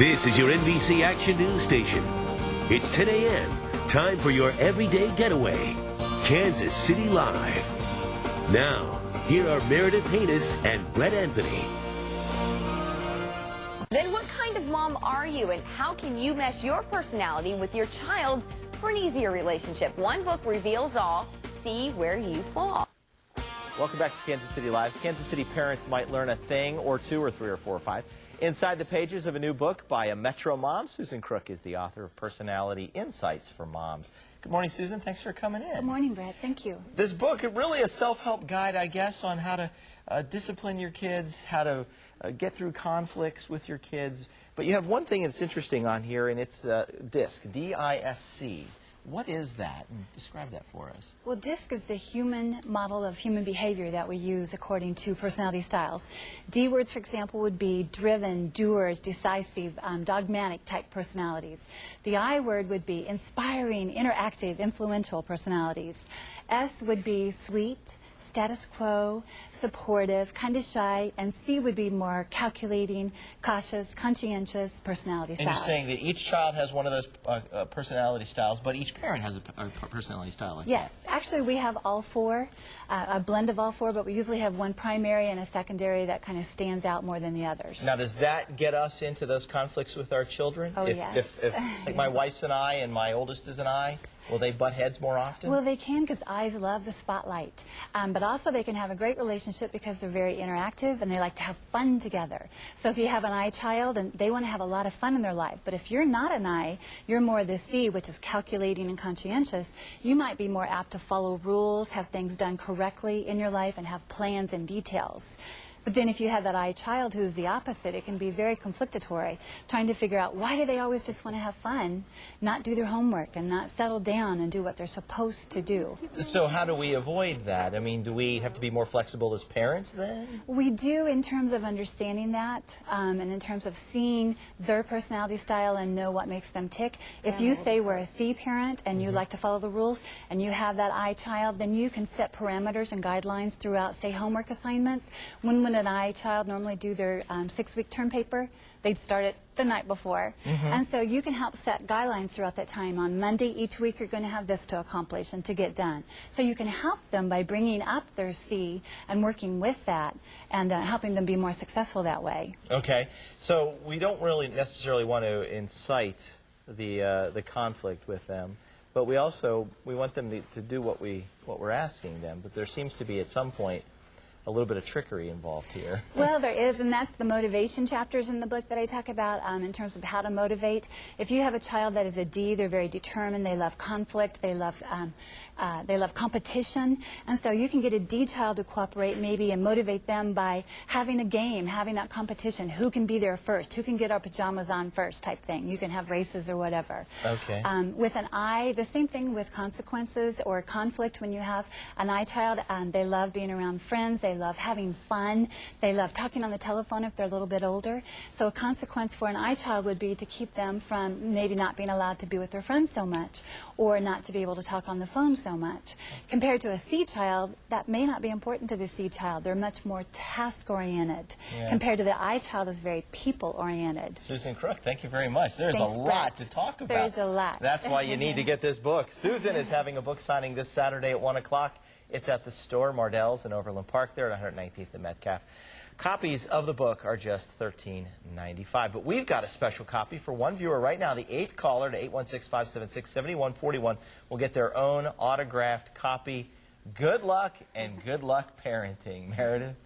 This is your NBC Action News Station. It's 10 a.m. Time for your everyday getaway. Kansas City Live. Now, here are Meredith Haynes and Brett Anthony. Then what kind of mom are you, and how can you mesh your personality with your child's for an easier relationship? One book reveals all. See where you fall. Welcome back to Kansas City Live. Kansas City parents might learn a thing or two or three or four or five inside the pages of a new book by a Metro mom. Susan Crook is the author of Personality Insights for Moms. Good morning, Susan. Thanks for coming in. Good morning, Brett. Thank you. This book is really a self-help guide, I guess, on how to discipline your kids, how to get through conflicts with your kids. But you have one thing that's interesting on here, and it's DISC, D-I-S-C. What is that? Describe that for us. Well, DISC is the human model of human behavior that we use according to personality styles. D words, for example, would be driven, doers, decisive, dogmatic type personalities. The I word would be inspiring, interactive, influential personalities. S would be sweet, status quo, supportive, kind of shy, and C would be more calculating, cautious, conscientious personality styles. And you're saying that each child has one of those personality styles, but each parent has a personality style like that. Yes, actually we have all four, a blend of all four, but we usually have one primary and a secondary that kind of stands out more than the others. Now, does that get us into those conflicts with our children? Oh, yes. If like my wife's an I and my oldest is an I, will they butt heads more often? Well, they can, because eyes love the spotlight. But also they can have a great relationship because they're very interactive and they like to have fun together. So if you have an I child, and they want to have a lot of fun in their life. But if you're not an I, you're more the C, which is calculating and conscientious, you might be more apt to follow rules, have things done correctly in your life, and have plans and details. But then if you have that I child who's the opposite, it can be very conflictatory, trying to figure out why do they always just want to have fun, not do their homework, and not settle down and do what they're supposed to do. So how do we avoid that? I mean, do we have to be more flexible as parents then? We do, in terms of understanding that, and in terms of seeing their personality style and know what makes them tick. If you say we're a C parent and you like to follow the rules, and you have that I child, then you can set parameters and guidelines throughout, say, homework assignments. When an I child normally do their 6-week term paper, they'd start it the night before. And so you can help set guidelines throughout that time. On Monday each week you're going to have this to accomplish and to get done. So you can help them by bringing up their C and working with that and helping them be more successful that way. Okay, so we don't really necessarily want to incite the conflict with them, but we want them to do what we're asking them. But there seems to be at some point a little bit of trickery involved here. Well, there is, and that's the motivation chapters in the book that I talk about in terms of how to motivate. If you have a child that is a D, they're very determined, they love conflict, they love competition, and so you can get a D child to cooperate maybe and motivate them by having a game, having that competition. Who can be there first? Who can get our pajamas on first type thing. You can have races or whatever. Okay. With an I, the same thing with consequences or conflict. When you have an I child, they love being around friends, they love having fun, they love talking on the telephone if they're a little bit older. So a consequence for an I child would be to keep them from maybe not being allowed to be with their friends so much, or not to be able to talk on the phone so much. Compared to a C child, that may not be important to the C child. They're much more task-oriented. Yeah. Compared to the I child is very people-oriented. Susan Crook, thank you very much. There's Thanks, a lot Brett. to talk about. There's a lot. That's why you need to get this book. Susan is having a book signing this Saturday at 1 o'clock. It's at the store, Mardell's in Overland Park there at 119th and Metcalf. Copies of the book are just $13.95. But we've got a special copy for one viewer right now. The 8th caller to 816-576-7141 will get their own autographed copy. Good luck and good luck parenting. Meredith?